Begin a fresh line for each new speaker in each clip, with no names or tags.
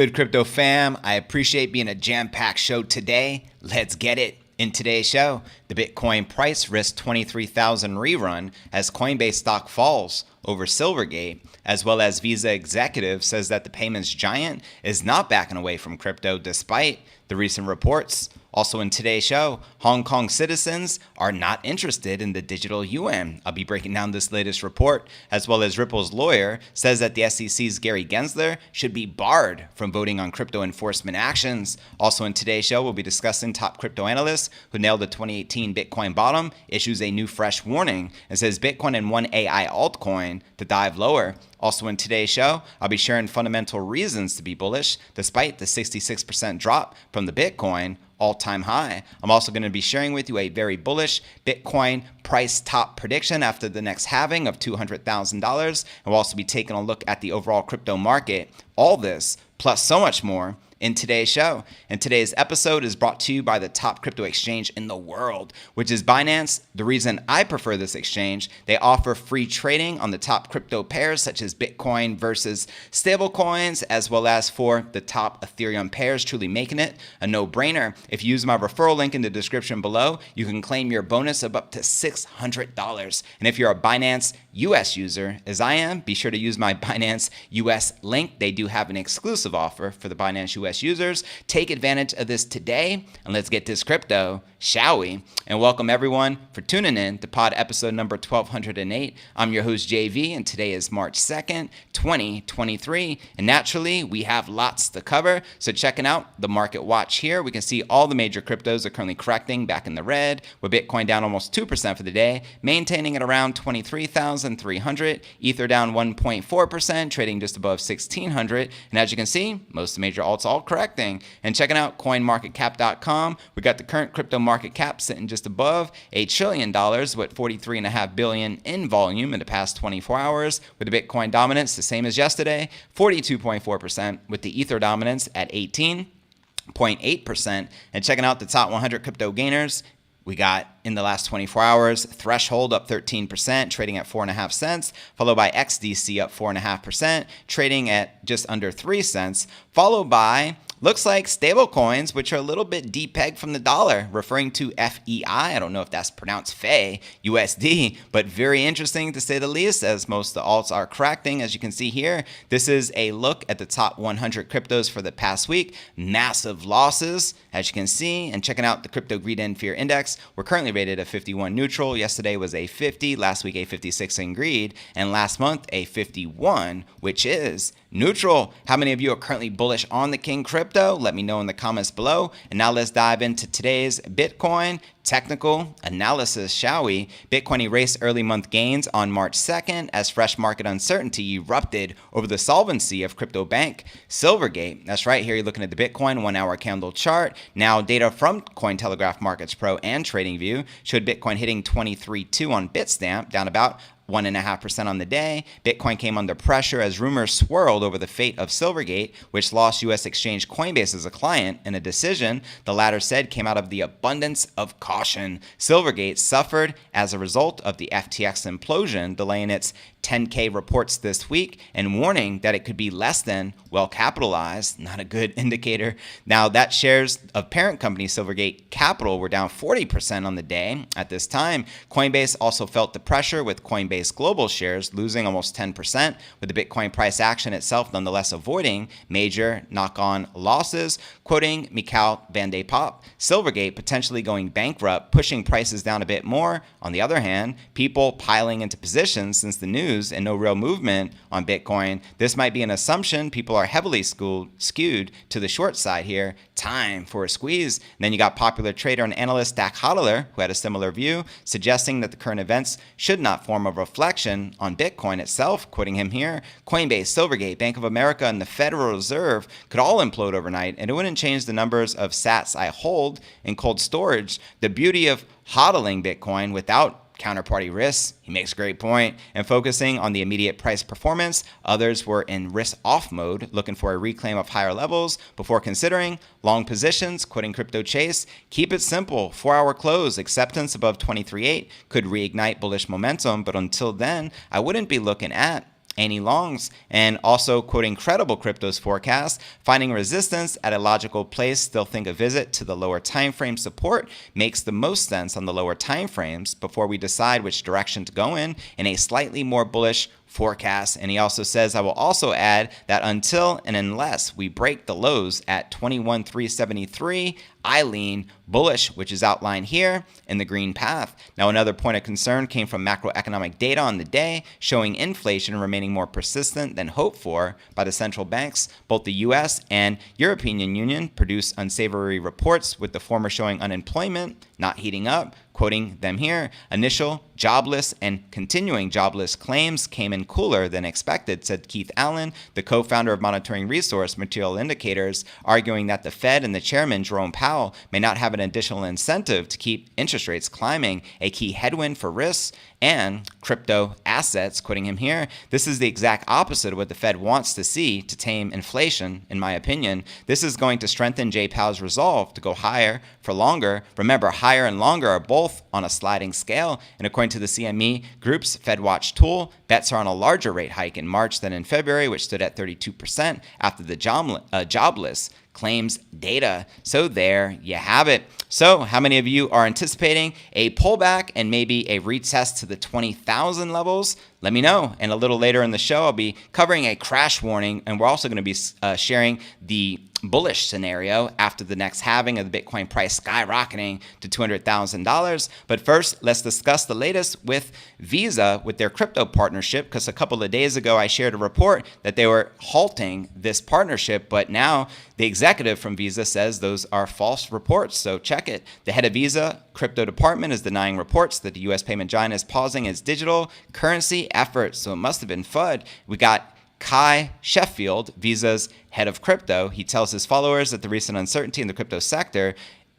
Good crypto fam, I appreciate being a jam-packed show today. Let's get it. In today's show, the Bitcoin price risks 23,000 rerun as Coinbase stock falls over Silvergate, as well as Visa executive says that the payments giant is not backing away from crypto despite the recent reports. Also in today's show, Hong Kong citizens are not interested in the digital yuan. I'll be breaking down this latest report, as well as Ripple's lawyer says that the SEC's Gary Gensler should be barred from voting on crypto enforcement actions. Also in today's show, we'll be discussing top crypto analyst who nailed the 2018 Bitcoin bottom, issues a new fresh warning, and says Bitcoin and one AI altcoin to dive lower. Also in today's show, I'll be sharing fundamental reasons to be bullish despite the 66% drop from the Bitcoin all-time high. I'm also going to be sharing with you a very bullish Bitcoin price top prediction after the next halving of $200,000. And we'll also be taking a look at the overall crypto market. All this, plus so much more, in today's show. And today's episode is brought to you by the top crypto exchange in the world, which is Binance. The reason I prefer this exchange, they offer free trading on the top crypto pairs such as Bitcoin versus stablecoins, as well as for the top Ethereum pairs, truly making it a no-brainer. If you use my referral link in the description below, you can claim your bonus of up to $600. And if you're a Binance US user, as I am, be sure to use my Binance US link. They do have an exclusive offer for the Binance US users. Take advantage of this today, and let's get this crypto, shall we? And welcome everyone for tuning in to pod episode number 1208. I'm your host JV, and today is March 2nd, 2023. And naturally, we have lots to cover. So checking out the market watch here, we can see all the major cryptos are currently correcting back in the red, with Bitcoin down almost 2% for the day, maintaining at around 23,300. Ether down 1.4%, trading just above 1,600. And as you can see, most of the major alts all correcting. And checking out coinmarketcap.com, we got the current crypto market cap sitting just above $8 trillion with $43.5 billion in volume in the past 24 hours, with the Bitcoin dominance the same as yesterday, 42.4%, with the Ether dominance at 18.8%. And checking out the top 100 crypto gainers, we got in the last 24 hours, Threshold up 13%, trading at 4.5 cents, followed by XDC up 4.5%, trading at just under 3 cents, followed by looks like stable coins, which are a little bit depegged from the dollar, referring to FEI. I don't know if that's pronounced FEI, USD, but very interesting to say the least, as most of the alts are correcting. As you can see here, this is a look at the top 100 cryptos for the past week. Massive losses, as you can see, and checking out the Crypto Greed and Fear Index, we're currently rated a 51 neutral. Yesterday was a 50, last week a 56 in greed, and last month a 51, which is neutral. How many of you are currently bullish on the King crypto? Let me know in the comments below. And now let's dive into today's Bitcoin technical analysis, shall we? Bitcoin erased early month gains on March 2nd as fresh market uncertainty erupted over the solvency of crypto bank Silvergate. That's right, here you're looking at the Bitcoin 1 hour candle chart. Now data from Cointelegraph Markets Pro and TradingView showed Bitcoin hitting 23.2 on Bitstamp, down about 1.5% on the day. Bitcoin came under pressure as rumors swirled over the fate of Silvergate, which lost U.S. exchange Coinbase as a client in a decision the latter said came out of the abundance of caution. Silvergate suffered as a result of the FTX implosion, delaying its 10K reports this week and warning that it could be less than well capitalized. Not a good indicator. Now, that shares of parent company Silvergate Capital were down 40% on the day. At this time, Coinbase also felt the pressure, with Coinbase Global shares losing almost 10%, with the Bitcoin price action itself nonetheless avoiding major knock-on losses. Quoting Mikhail Van de Poppe, Silvergate potentially going bankrupt, pushing prices down a bit more. On the other hand, people piling into positions since the news and no real movement on Bitcoin. This might be an assumption. People are heavily skewed to the short side here. Time for a squeeze. And then you got popular trader and analyst Dak Hodler, who had a similar view, suggesting that the current events should not form a reflection on Bitcoin itself. Quoting him here, Coinbase, Silvergate, Bank of America, and the Federal Reserve could all implode overnight, and it wouldn't change the numbers of sats I hold in cold storage. The beauty of hodling Bitcoin without counterparty risks. He makes a great point. And focusing on the immediate price performance, others were in risk-off mode, looking for a reclaim of higher levels before considering long positions. Quoting Crypto Chase, keep it simple. 4-hour close, acceptance above 23.8 could reignite bullish momentum, but until then, I wouldn't be looking at any longs, and also quoting credible crypto's forecast, finding resistance at a logical place, still think a visit to the lower time frame support makes the most sense on the lower time frames before we decide which direction to go in a slightly more bullish forecast. And he also says, I will also add that until and unless we break the lows at 21,373, I lean bullish, which is outlined here in the green path. Now, another point of concern came from macroeconomic data on the day, showing inflation remaining more persistent than hoped for by the central banks. Both the US and European Union produced unsavory reports, with the former showing unemployment not heating up. Quoting them here, initial jobless and continuing jobless claims came in cooler than expected, said Keith Allen, the co-founder of Monitoring Resource Material Indicators, arguing that the Fed and the chairman, Jerome Powell, may not have an additional incentive to keep interest rates climbing, a key headwind for risks and crypto assets. Quoting him here, this is the exact opposite of what the Fed wants to see to tame inflation, in my opinion. This is going to strengthen Jay Powell's resolve to go higher for longer. Remember, higher and longer are both on a sliding scale, and according to the CME Group's FedWatch tool, bets are on a larger rate hike in March than in February, which stood at 32% after the jobless claims data. So there you have it. So how many of you are anticipating a pullback and maybe a retest to the 20,000 levels? Let me know. And a little later in the show, I'll be covering a crash warning, and we're also going to be sharing the bullish scenario after the next halving of the Bitcoin price skyrocketing to $200,000. But first, let's discuss the latest with Visa with their crypto partnership, because a couple of days ago I shared a report that they were halting this partnership, but now the executive from Visa says those are false reports. So check it. The head of Visa crypto department is denying reports that the U.S. payment giant is pausing its digital currency efforts. So it must have been FUD. We got Kai Sheffield, Visa's head of crypto. He tells his followers that the recent uncertainty in the crypto sector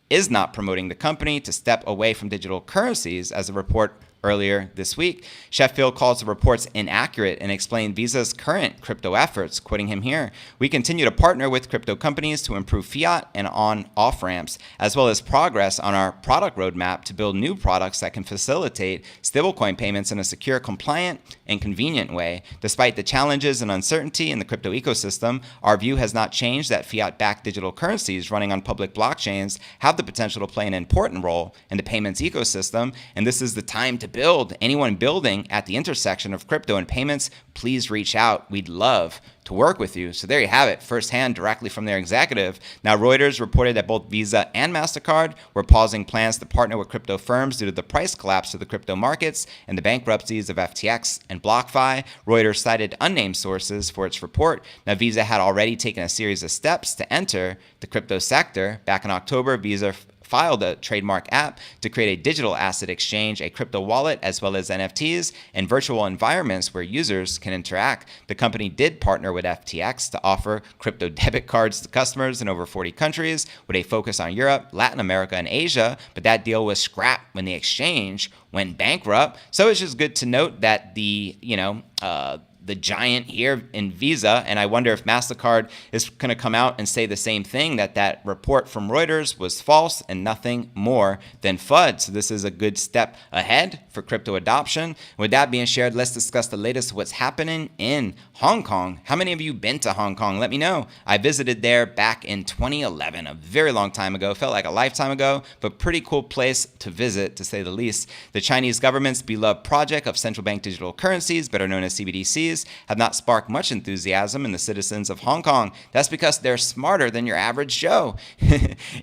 is not promoting the company to step away from digital currencies, as a report earlier this week. Sheffield calls the reports inaccurate and explained Visa's current crypto efforts. Quoting him here, we continue to partner with crypto companies to improve fiat and on-off ramps, as well as progress on our product roadmap to build new products that can facilitate stablecoin payments in a secure, compliant, and convenient way. Despite the challenges and uncertainty in the crypto ecosystem, our view has not changed that fiat-backed digital currencies running on public blockchains have the potential to play an important role in the payments ecosystem, and this is the time to build. Anyone building at the intersection of crypto and payments, please reach out. We'd love to work with you. So there you have it, firsthand, directly from their executive. Now, Reuters reported that both Visa and MasterCard were pausing plans to partner with crypto firms due to the price collapse of the crypto markets and the bankruptcies of FTX and BlockFi. Reuters cited unnamed sources for its report. Now, Visa had already taken a series of steps to enter the crypto sector. Back in October, Visa filed a trademark app to create a digital asset exchange, a crypto wallet, as well as NFTs and virtual environments where users can interact. The company did partner with FTX to offer crypto debit cards to customers in over 40 countries with a focus on Europe, Latin America, and Asia, but that deal was scrapped when the exchange went bankrupt. So it's just good to note that the giant here in Visa, and I wonder if MasterCard is going to come out and say the same thing, that report from Reuters was false and nothing more than FUD. So this is a good step ahead for crypto adoption. With that being shared, let's discuss the latest of what's happening in Hong Kong. How many of you been to Hong Kong? Let me know. I visited there back in 2011, a very long time ago. Felt like a lifetime ago, but pretty cool place to visit, to say the least. The Chinese government's beloved project of central bank digital currencies, better known as CBDCs, have not sparked much enthusiasm in the citizens of Hong Kong. That's because they're smarter than your average Joe.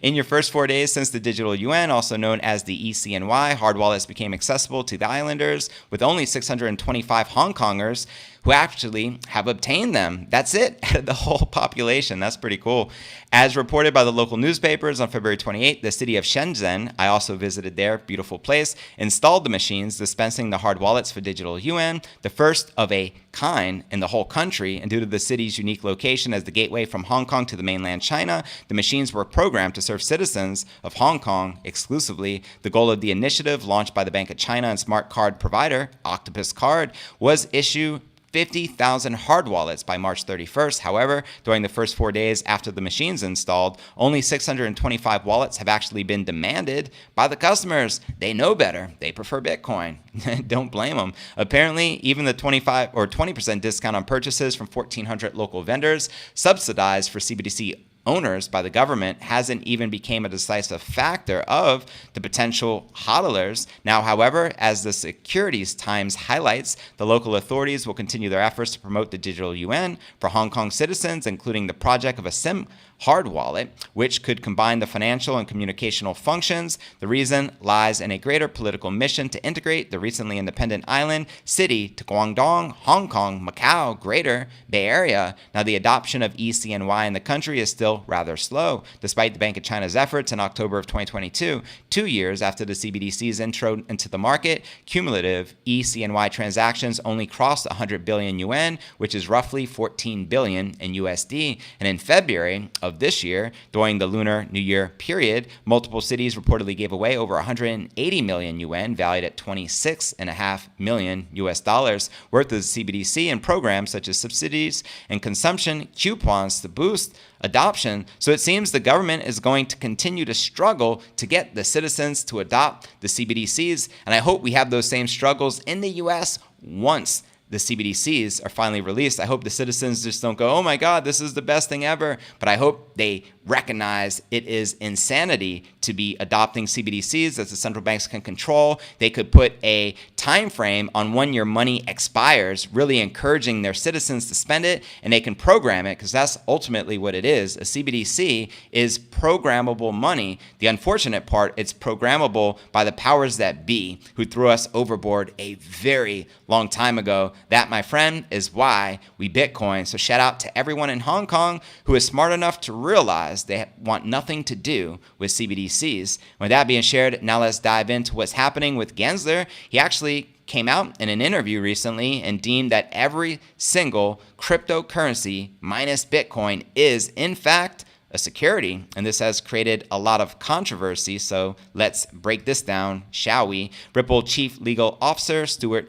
In your first 4 days since the digital yuan, also known as the ECNY, hard wallets became accessible to the islanders, with only 625 Hong Kongers who actually have obtained them. That's it, out of the whole population. That's pretty cool. As reported by the local newspapers on February 28th, the city of Shenzhen, I also visited there, beautiful place, installed the machines dispensing the hard wallets for digital yuan, the first of a kind in the whole country. And due to the city's unique location as the gateway from Hong Kong to the mainland China, the machines were programmed to serve citizens of Hong Kong exclusively. The goal of the initiative, launched by the Bank of China and smart card provider Octopus Card, was issue 50,000 hard wallets by March 31st. However, during the first 4 days after the machines installed, only 625 wallets have actually been demanded by the customers. They know better. They prefer Bitcoin. Don't blame them. Apparently, even the 25 or 20% discount on purchases from 1,400 local vendors subsidized for CBDC owners by the government hasn't even become a decisive factor of the potential hodlers. Now, however, as the Securities Times highlights, the local authorities will continue their efforts to promote the digital yuan for Hong Kong citizens, including the project of a SIM hard wallet, which could combine the financial and communicational functions. The reason lies in a greater political mission to integrate the recently independent island city to Guangdong, Hong Kong, Macau, Greater Bay Area. Now, the adoption of ECNY in the country is still rather slow, despite the Bank of China's efforts in October of 2022. 2 years after the CBDC's intro into the market, cumulative ECNY transactions only crossed 100 billion yuan, which is roughly 14 billion in USD. And in February of this year, during the Lunar New Year period, multiple cities reportedly gave away over 180 million yuan, valued at 26.5 million US dollars, worth of CBDC in programs such as subsidies and consumption coupons to boost adoption. So it seems the government is going to continue to struggle to get the citizens to adopt the CBDCs, and I hope we have those same struggles in the US once the CBDCs are finally released. I hope the citizens just don't go, oh my God, this is the best thing ever. But I hope they recognize it is insanity to be adopting CBDCs that the central banks can control. They could put a time frame on when your money expires, really encouraging their citizens to spend it, and they can program it, because that's ultimately what it is. A CBDC is programmable money. The unfortunate part, it's programmable by the powers that be, who threw us overboard a very long time ago. That, my friend, is why we Bitcoin. So shout out to everyone in Hong Kong who is smart enough to realize they want nothing to do with CBDCs. With that being shared, now let's dive into what's happening with Gensler. He actually came out in an interview recently and deemed that every single cryptocurrency minus Bitcoin is, in fact, a security, and this has created a lot of controversy. So let's break this down, shall we? Ripple Chief Legal Officer Stuart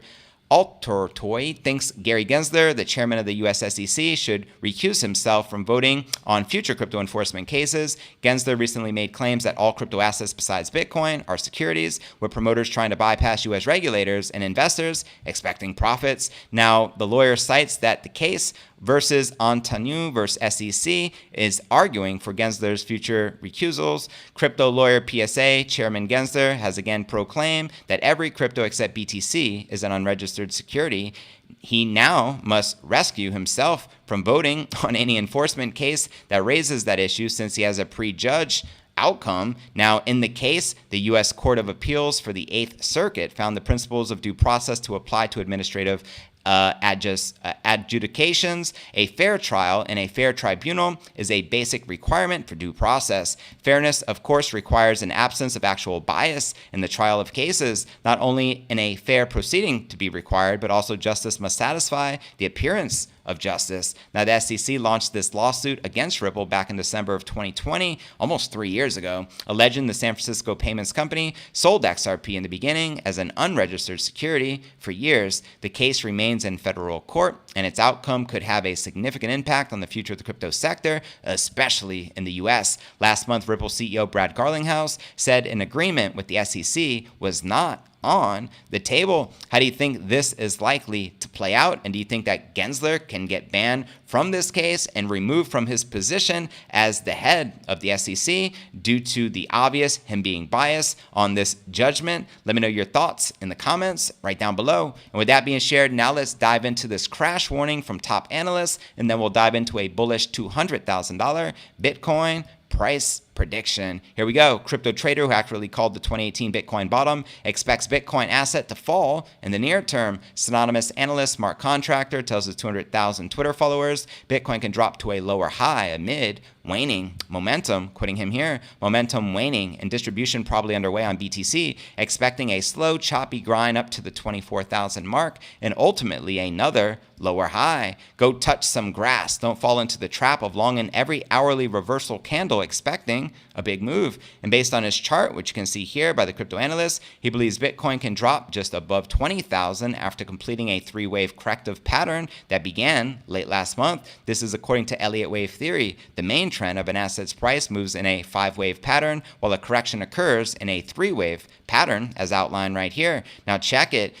Altortoy thinks Gary Gensler, the chairman of the US SEC, should recuse himself from voting on future crypto enforcement cases. Gensler recently made claims that all crypto assets besides Bitcoin are securities, with promoters trying to bypass US regulators and investors expecting profits. Now, the lawyer cites that the case versus Antanu versus SEC is arguing for Gensler's future recusals. Crypto lawyer PSA Chairman Gensler has again proclaimed that every crypto except BTC is an unregistered security. He now must rescue himself from voting on any enforcement case that raises that issue, since he has a prejudged outcome. Now, in the case, the U.S. Court of Appeals for the Eighth Circuit found the principles of due process to apply to administrative adjudications. A fair trial and a fair tribunal is a basic requirement for due process. Fairness, of course, requires an absence of actual bias in the trial of cases, not only in a fair proceeding to be required, but also justice must satisfy the appearance of justice. Now, the SEC launched this lawsuit against Ripple back in December of 2020, almost 3 years ago, alleging the San Francisco payments company sold XRP in the beginning as an unregistered security for years. The case remains in federal court, and its outcome could have a significant impact on the future of the crypto sector, especially in the U.S. Last month, Ripple CEO Brad Garlinghouse said an agreement with the SEC was not on the table. How do you think this is likely to play out? And do you think that Gensler can get banned from this case and removed from his position as the head of the SEC due to the obvious him being biased on this judgment? Let me know your thoughts in the comments right down below. And with that being shared, now let's dive into this crash warning from top analysts, and then we'll dive into a bullish $200,000 Bitcoin price prediction. Here we go. Crypto trader who accurately called the 2018 Bitcoin bottom expects Bitcoin asset to fall in the near term. Synonymous analyst, smart contractor, tells his 200,000 Twitter followers Bitcoin can drop to a lower high amid waning momentum. Quoting him here, momentum waning and distribution probably underway on BTC, expecting a slow, choppy grind up to the 24,000 mark and ultimately another lower high. Go touch some grass. Don't fall into the trap of long in every hourly reversal candle expecting expecting a big move. And based on his chart, which you can see here by the crypto analyst, he believes Bitcoin can drop just above 20,000 after completing a three-wave corrective pattern that began late last month. This is according to Elliott wave theory. The main trend of an asset's price moves in a five-wave pattern, while a correction occurs in a three-wave pattern, as outlined right here. Now check it.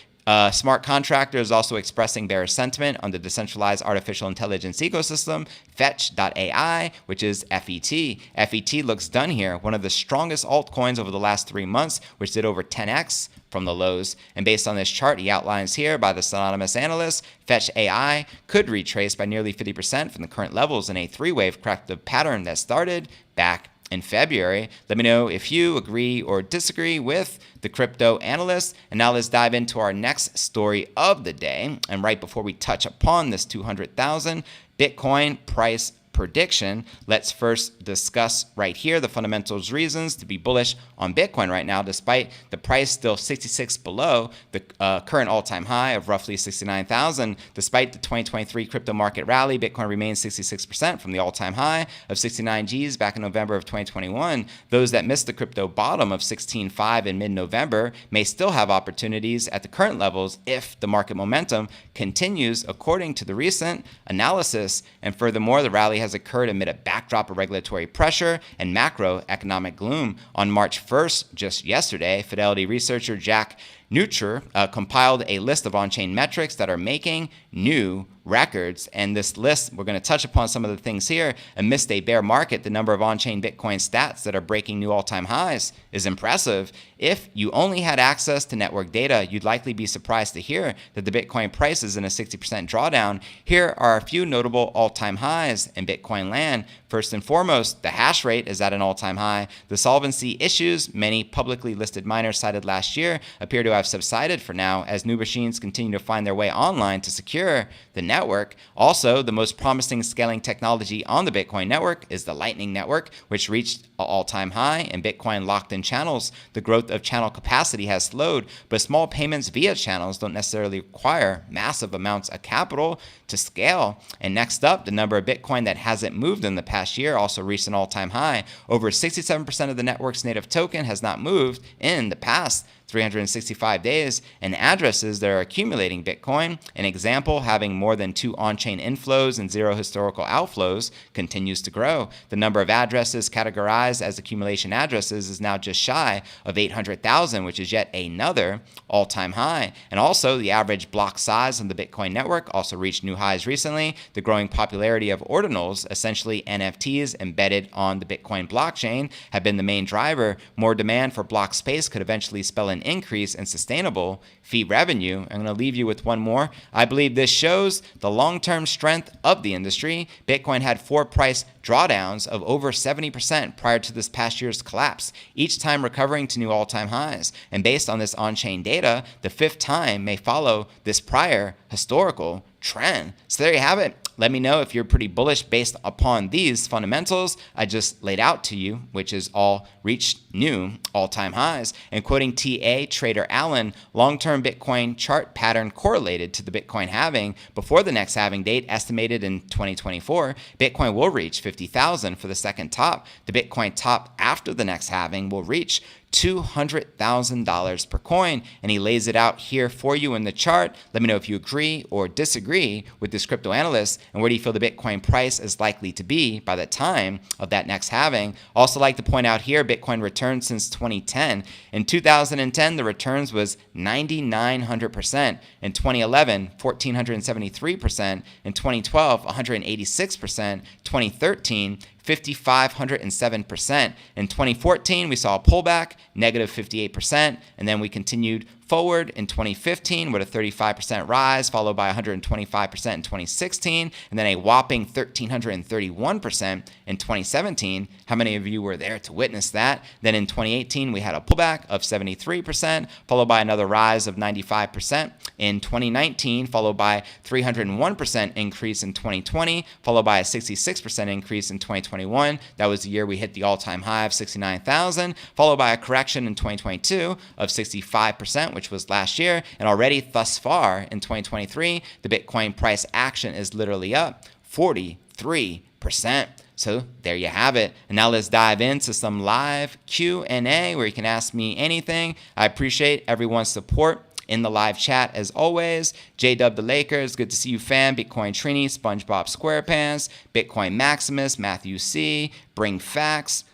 Smart contractor is also expressing bearish sentiment on the decentralized artificial intelligence ecosystem, Fetch.ai, which is FET. FET looks done here, one of the strongest altcoins over the last 3 months, which did over 10x from the lows. And based on this chart he outlines here by the anonymous analyst, Fetch AI could retrace by nearly 50% from the current levels in a three-wave corrective pattern that started back in February. Let me know if you agree or disagree with the crypto analyst. And now let's dive into our next story of the day. And right before we touch upon this 200,000 Bitcoin price prediction, let's first discuss right here the fundamentals reasons to be bullish on Bitcoin right now, despite the price still 66 below the current all-time high of roughly 69,000. Despite the 2023 crypto market rally, Bitcoin remains 66% from the all-time high of 69 Gs back in November of 2021. Those that missed the crypto bottom of 16.5 in mid-November may still have opportunities at the current levels if the market momentum continues, according to the recent analysis. And furthermore, the rally has occurred amid a backdrop of regulatory pressure and macroeconomic gloom. On March 1st, just yesterday, Fidelity researcher Jack Nutcher compiled a list of on-chain metrics that are making new records. And this list, we're going to touch upon some of the things here. Amidst a bear market, the number of on-chain Bitcoin stats that are breaking new all-time highs is impressive. If you only had access to network data, you'd likely be surprised to hear that the Bitcoin price is in a 60% drawdown. Here are a few notable all-time highs in Bitcoin land. First and foremost, the hash rate is at an all-time high. The solvency issues many publicly listed miners cited last year appear to have subsided for now as new machines continue to find their way online to secure the network. Also, the most promising scaling technology on the Bitcoin network is the Lightning Network, which reached an all-time high in Bitcoin locked-in channels. The growth of channel capacity has slowed, but small payments via channels don't necessarily require massive amounts of capital to scale. And next up, the number of Bitcoin that hasn't moved in the past year also reached an all-time high. Over 67% of the network's native token has not moved in the past 365 days, and addresses that are accumulating Bitcoin, an example having more than 2 on-chain inflows and 0 historical outflows, continues to grow. The number of addresses categorized as accumulation addresses is now just shy of 800,000, which is yet another all-time high. And also, the average block size on the Bitcoin network also reached new highs recently. The growing popularity of ordinals, essentially NFTs embedded on the Bitcoin blockchain, have been the main driver. More demand for block space could eventually spell an increase in sustainable fee revenue. I'm going to leave you with one more. I believe this shows the long-term strength of the industry. Bitcoin had 4 price drawdowns of over 70% prior to this past year's collapse, each time recovering to new all-time highs. And based on this on-chain data, the 5th time may follow this prior historical trend. So there you have it. Let me know if you're pretty bullish based upon these fundamentals I just laid out to you, which is all reached new all-time highs. And quoting TA Trader Allen, long-term Bitcoin chart pattern correlated to the Bitcoin halving before the next halving date estimated in 2024. Bitcoin will reach 50,000 for the second top. The Bitcoin top after the next halving will reach $200,000 per coin, and he lays it out here for you in the chart. Let me know if you agree or disagree with this crypto analyst, and where do you feel the Bitcoin price is likely to be by the time of that next halving. Also like to point out here, Bitcoin returned since 2010. In 2010, the returns was 9,900%. In 2011, 1,473%. In 2012, 186%. 2013, 5,507%. In 2014, we saw a pullback, negative 58%, and then we continued forward in 2015 with a 35% rise, followed by 125% in 2016, and then a whopping 1,331% in 2017. How many of you were there to witness that? Then in 2018, we had a pullback of 73%, followed by another rise of 95% in 2019, followed by 301% increase in 2020, followed by a 66% increase in 2021. That was the year we hit the all-time high of 69,000, followed by a correction in 2022 of 65%, which was last year. And already thus far in 2023, the Bitcoin price action is literally up 43%. So there you have it. And now let's dive into some live Q&A where you can ask me anything. I appreciate everyone's support in the live chat as always. J-Dub the Lakers, good to see you, fam. Bitcoin Trini, SpongeBob SquarePants, Bitcoin Maximus, Matthew C, Bring Facts,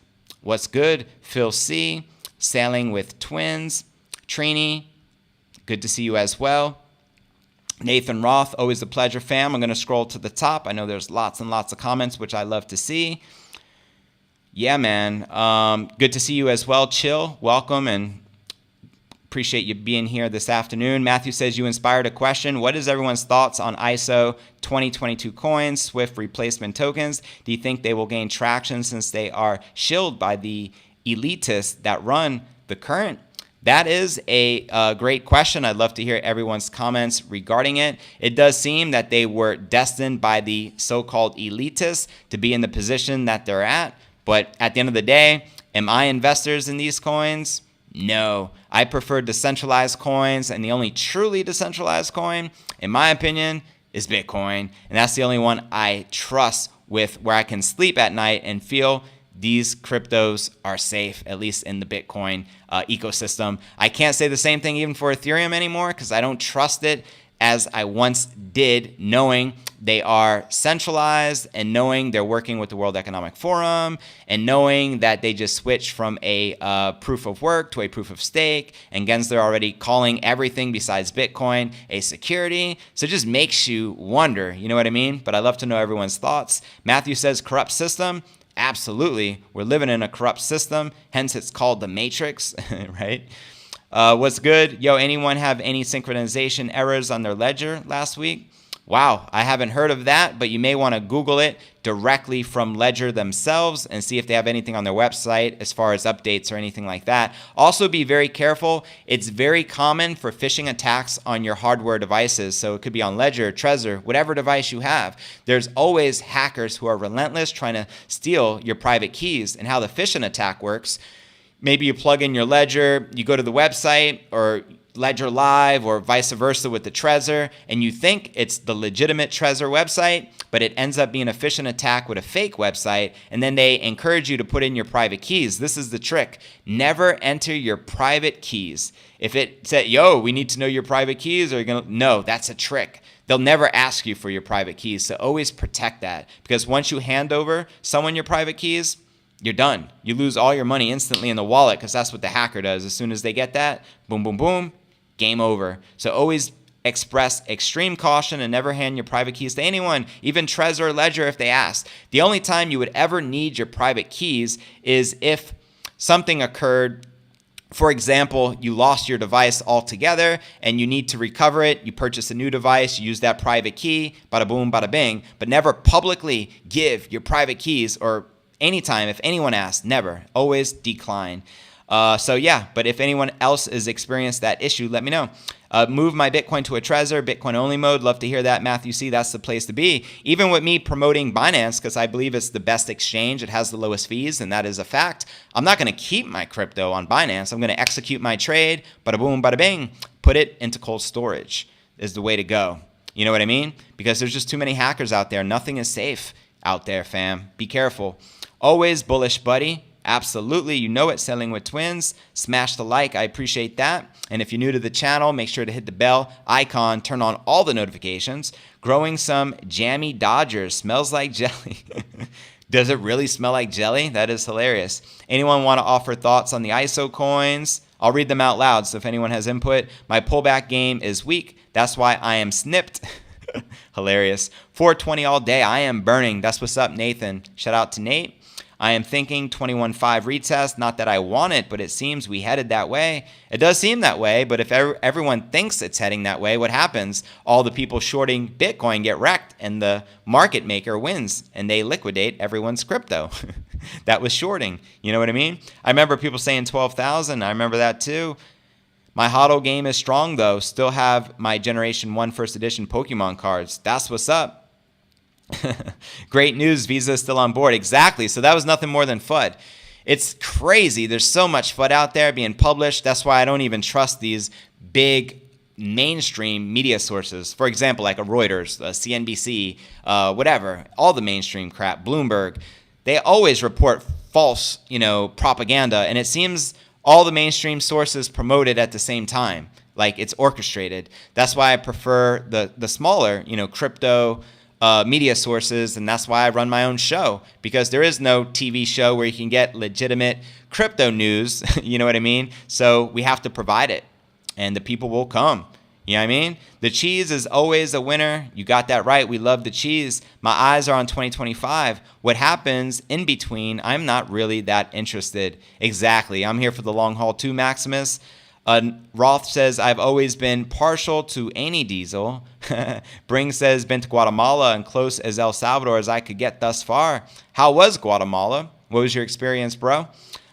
what's good? Phil C, Sailing with Twins, Trini, good to see you as well. Nathan Roth, always a pleasure, fam. I'm going to scroll to the top. I know there's lots and lots of comments, which I love to see. Yeah, man. Good to see you as well. Chill, welcome, and appreciate you being here this afternoon. Matthew says you inspired a question. What is everyone's thoughts on ISO 2022 coins, Swift replacement tokens? Do you think they will gain traction since they are shilled by the elitists that run the current? That is a great question. I'd love to hear everyone's comments regarding it. It does seem that they were destined by the so-called elitists to be in the position that they're at. But at the end of the day, am I investors in these coins? No. I prefer decentralized coins, and the only truly decentralized coin, in my opinion, is Bitcoin. And that's the only one I trust with, where I can sleep at night and feel these cryptos are safe, at least in the Bitcoin ecosystem. I can't say the same thing even for Ethereum anymore because I don't trust it as I once did, knowing they are centralized and knowing they're working with the World Economic Forum and knowing that they just switched from a proof of work to a proof of stake, and Gensler already calling everything besides Bitcoin a security. So it just makes you wonder, you know what I mean? But I love to know everyone's thoughts. Matthew says corrupt system. Absolutely. We're living in a corrupt system, hence it's called the Matrix, right? What's good? Yo, anyone have any synchronization errors on their ledger last week? Wow, I haven't heard of that, but you may want to Google it directly from Ledger themselves and see if they have anything on their website as far as updates or anything like that. Also be very careful. It's very common for phishing attacks on your hardware devices. So it could be on Ledger, Trezor, whatever device you have. There's always hackers who are relentless trying to steal your private keys. And how the phishing attack works, maybe you plug in your Ledger, you go to the website or Ledger Live or vice versa with the Trezor, and you think it's the legitimate Trezor website, but it ends up being a phishing attack with a fake website, and then they encourage you to put in your private keys. This is the trick. Never enter your private keys. If it said, yo, we need to know your private keys, or you're gonna, no, that's a trick. They'll never ask you for your private keys, so always protect that, because once you hand over someone your private keys, you're done. You lose all your money instantly in the wallet, because that's what the hacker does. As soon as they get that, boom, boom, boom, game over. So always express extreme caution and never hand your private keys to anyone, even Trezor or Ledger if they ask. The only time you would ever need your private keys is if something occurred. For example, you lost your device altogether and you need to recover it. You purchase a new device, you use that private key, bada boom, bada bing, but never publicly give your private keys, or anytime if anyone asks, never, always decline. So yeah, but if anyone else has experienced that issue, let me know. Move my Bitcoin to a Trezor, Bitcoin only mode. Love to hear that, Matthew C. That's the place to be. Even with me promoting Binance, because I believe it's the best exchange. It has the lowest fees, and that is a fact. I'm not going to keep my crypto on Binance. I'm going to execute my trade, bada boom, bada bing, put it into cold storage is the way to go. You know what I mean? Because there's just too many hackers out there. Nothing is safe out there, fam. Be careful. Always bullish, buddy. Absolutely, you know it, Selling with Twins. Smash the like, I appreciate that. And if you're new to the channel, make sure to hit the bell icon, turn on all the notifications. Growing some jammy Dodgers, smells like jelly. Does it really smell like jelly? That is hilarious. Anyone want to offer thoughts on the ISO coins? I'll read them out loud, so if anyone has input. My pullback game is weak. That's why I am snipped. Hilarious. 420 all day. I am burning. That's what's up, Nathan. Shout out to Nate. I am thinking 21.5 retest. Not that I want it, but it seems we headed that way. It does seem that way, but if everyone thinks it's heading that way, what happens? All the people shorting Bitcoin get wrecked, and the market maker wins, and they liquidate everyone's crypto. That was shorting. You know what I mean? I remember people saying 12,000. I remember that too. My HODL game is strong, though. Still have my Generation 1 First Edition Pokemon cards. That's what's up. Great news, Visa is still on board. Exactly. So that was nothing more than FUD. It's crazy. There's so much FUD out there being published. That's why I don't even trust these big mainstream media sources. For example, like a Reuters, a CNBC, whatever, all the mainstream crap, Bloomberg. they always report false, propaganda. And it seems all the mainstream sources promote it at the same time. Like it's orchestrated. That's why I prefer the smaller, crypto media sources. And that's why I run my own show, because there is no TV show where you can get legitimate crypto news. You know what I mean? So we have to provide it, and the people will come. You know what I mean? The cheese is always a winner. You got that right. We love the cheese. My eyes are on 2025. What happens in between, I'm not really that interested. Exactly. I'm here for the long haul too, Maximus. Roth says, I've always been partial to any diesel. Bring says, been to Guatemala and close as El Salvador as I could get thus far. How was Guatemala? What was your experience, bro?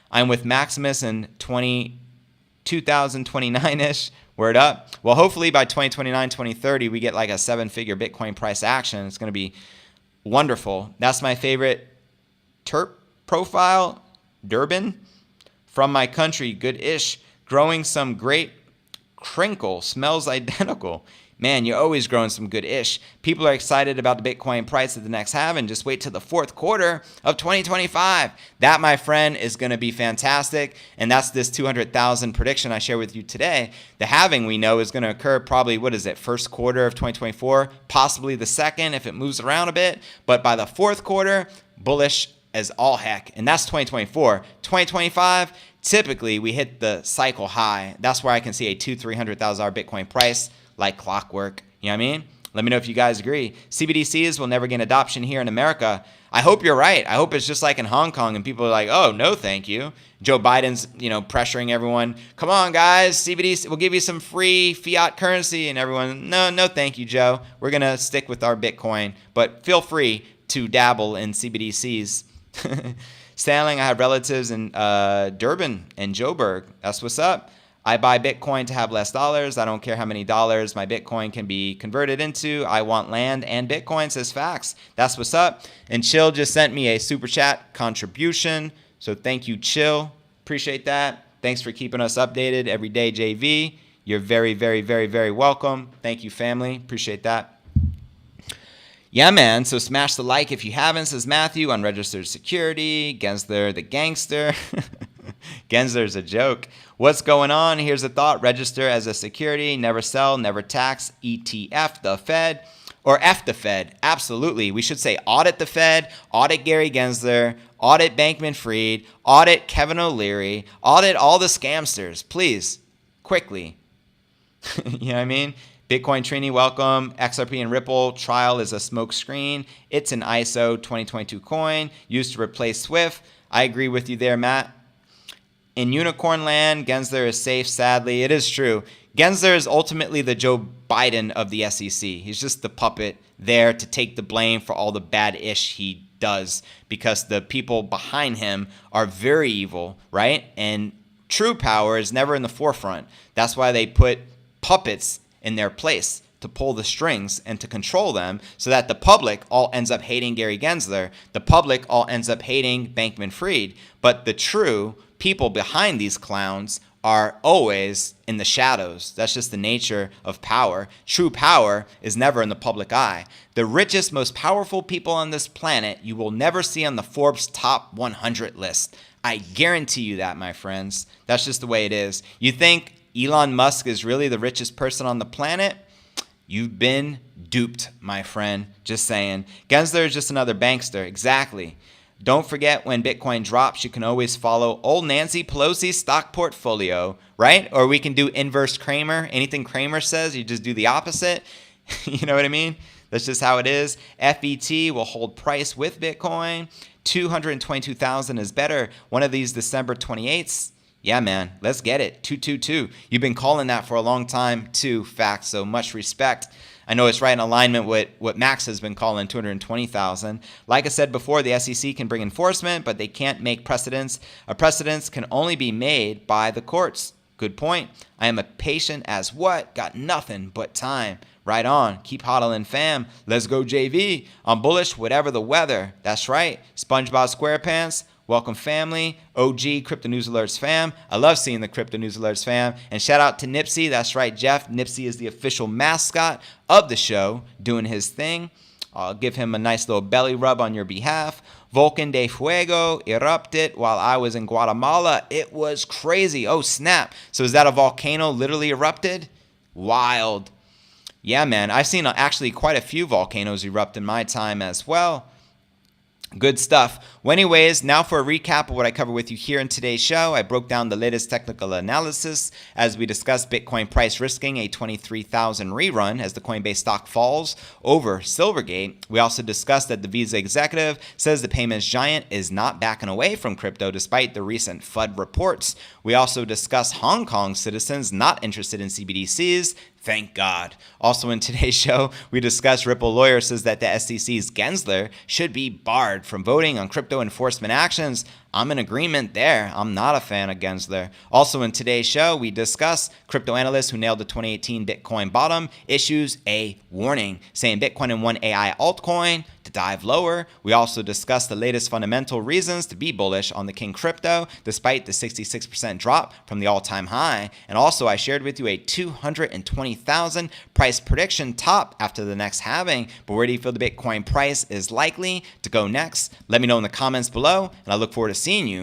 I'm with Maximus in 2029-ish. Word up. Well, hopefully by 2029, 2030, we get like a 7-figure Bitcoin price action. It's going to be wonderful. That's my favorite terp profile, Durban. From my country, good-ish. Growing some great crinkle. Smells identical. Man, you're always growing some good-ish. People are excited about the Bitcoin price at the next halving. Just wait till the fourth quarter of 2025. That, my friend, is going to be fantastic. And that's this 200,000 prediction I share with you today. The halving, we know, is going to occur probably, first quarter of 2024, possibly the second if it moves around a bit. But by the fourth quarter, bullish as all heck. And that's 2024. 2025, typically we hit the cycle high. That's where I can see a $200,000-$300,000 Bitcoin price like clockwork. You know what I mean? Let me know if you guys agree. CBDCs will never gain adoption here in America. I hope you're right. I hope it's just like in Hong Kong and people are like, oh, no, thank you. Joe Biden's, pressuring everyone. Come on, guys, CBDC, we'll give you some free fiat currency. And everyone, no, thank you, Joe. We're going to stick with our Bitcoin. But feel free to dabble in CBDCs. Stanley, I have relatives in Durban and Joburg. That's what's up. I buy Bitcoin to have less dollars. I don't care how many dollars my Bitcoin can be converted into. I want land and Bitcoin, says Facts. That's what's up. And Chill just sent me a super chat contribution. So thank you, Chill. Appreciate that. Thanks for keeping us updated every day, JV. You're very, very, very, very welcome. Thank you, family. Appreciate that. Yeah, man. So smash the like if you haven't, says Matthew. Unregistered security. Gensler the gangster. Gensler's a joke. What's going on? Here's a thought. Register as a security. Never sell. Never tax. ETF the Fed. Or F the Fed. Absolutely. We should say audit the Fed. Audit Gary Gensler. Audit Bankman-Fried. Audit Kevin O'Leary. Audit all the scamsters. Please. Quickly. You know what I mean? Bitcoin Trini, welcome. XRP and Ripple trial is a smoke screen. It's an ISO 2022 coin used to replace SWIFT. I agree with you there, Matt. In unicorn land, Gensler is safe, sadly. It is true. Gensler is ultimately the Joe Biden of the SEC. He's just the puppet there to take the blame for all the bad-ish he does, because the people behind him are very evil, right? And true power is never in the forefront. That's why they put puppets in their place to pull the strings and to control them, so that the public all ends up hating Gary Gensler. The public all ends up hating Bankman-Fried. But the true people behind these clowns are always in the shadows. That's just the nature of power. True power is never in the public eye. The richest, most powerful people on this planet you will never see on the Forbes top 100 list. I guarantee you that, my friends. That's just the way it is. You think Elon Musk is really the richest person on the planet? You've been duped, my friend. Just saying. Gensler is just another bankster. Exactly. Don't forget, when Bitcoin drops, you can always follow old Nancy Pelosi's stock portfolio, right? Or we can do inverse Kramer. Anything Kramer says, you just do the opposite. You know what I mean? That's just how it is. FET will hold price with Bitcoin. 222,000 is better. One of these December 28th. Yeah, man, let's get it. 222. You've been calling that for a long time too, Facts. So much respect. I know it's right in alignment with what Max has been calling 220,000. Like I said before, the SEC can bring enforcement, but they can't make precedents. A precedent can only be made by the courts. Good point. I am a patient as what? Got nothing but time. Right on. Keep hodling, fam. Let's go, JV. I'm bullish, whatever the weather. That's right. SpongeBob SquarePants. Welcome, family. OG Crypto News Alerts fam. I love seeing the Crypto News Alerts fam. And shout out to Nipsey. That's right, Jeff. Nipsey is the official mascot of the show, doing his thing. I'll give him a nice little belly rub on your behalf. Volcan de Fuego erupted while I was in Guatemala. It was crazy. Oh, snap. So is that a volcano literally erupted? Wild. Yeah, man. I've seen actually quite a few volcanoes erupt in my time as well. Good stuff. Well, anyways, now for a recap of what I covered with you here in today's show. I broke down the latest technical analysis as we discussed Bitcoin price risking a 23,000 rerun as the Coinbase stock falls over Silvergate. We also discussed that the Visa executive says the payments giant is not backing away from crypto despite the recent FUD reports. We also discussed Hong Kong citizens not interested in CBDCs. Thank God. Also in today's show, we discussed Ripple lawyer says that the SEC's Gensler should be barred from voting on crypto enforcement actions. I'm in agreement there. I'm not a fan of Gensler. Also in today's show, we discuss crypto analyst who nailed the 2018 Bitcoin bottom issues a warning, saying Bitcoin and one AI altcoin to dive lower. We also discuss the latest fundamental reasons to be bullish on the King crypto, despite the 66% drop from the all-time high. And also I shared with you a 220,000 price prediction top after the next halving. But where do you feel the Bitcoin price is likely to go next? Let me know in the comments below, and I look forward to seeing you